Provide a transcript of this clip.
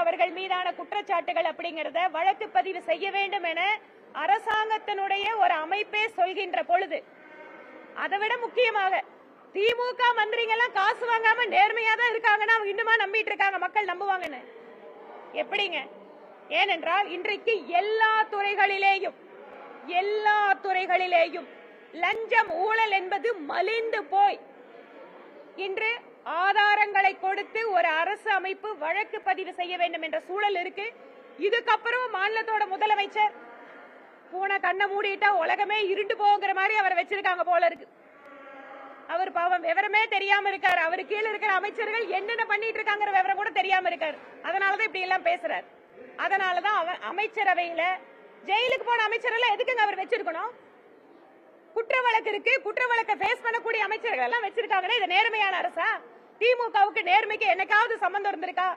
அவர்கள் மீதான குற்றச்சாட்டுகள் அப்படிங்கறத வழக்கு பதிவு செய்ய வேண்டும் என அரசாங்கத்தினுடைய ஒரு அமைப்பே சொல்கின்ற பொழுது, அதை விட முக்கியமாக திமுக மந்திரிங்க எல்லாம் காசு வாங்காம நேர்மையா தான் இருக்காங்கன்னா அவங்க இன்னுமா நம்பிட்டு இருக்காங்க மக்கள் நம்புவாங்கன்னு எப்படிங்க? ஏனென்றால் இன்றைக்கு எல்லா துறைகளிலேயும் லஞ்சம் ஊழல் என்பது மலிந்து போய் இன்று ஆதாரங்களை கொடுத்து ஒரு அரசு அமைப்பு வழக்கு பதிவு செய்ய வேண்டும் என்ற சூழல் இருக்கு. இதுக்கப்புறம் மாநிலத்தோட முதலமைச்சர் பூனை கண்ணை மூடிட்டா உலகமே இருண்டு போகிற மாதிரி அவரை வச்சிருக்காங்க போல இருக்கு. அவர் பாவம் விவரமே தெரியாம இருக்காரு. அவர் கீழே இருக்கிற அமைச்சர்கள் என்னென்ன பண்ணிட்டு இருக்காங்கிற விவரம் கூட தெரியாம இருக்காரு. அதனாலதான் இப்படி எல்லாம் பேசுறாரு. அதனாலதான் அமைச்சரவையில ஜெயிலுக்கு போன அமைச்சர் எல்லாம் எதுக்குங்க அவர் வச்சிருக்கணும்? குற்ற வழக்கு இருக்கு, குற்ற வழக்கை பேஸ் பண்ணக்கூடிய அமைச்சர்கள் எல்லாம் வச்சிருக்காங்கன்னா இது நேர்மையான அரசா? திமுகவுக்கு நேர்மைக்கு என்னைக்காவது சம்பந்தம் இருந்திருக்கா?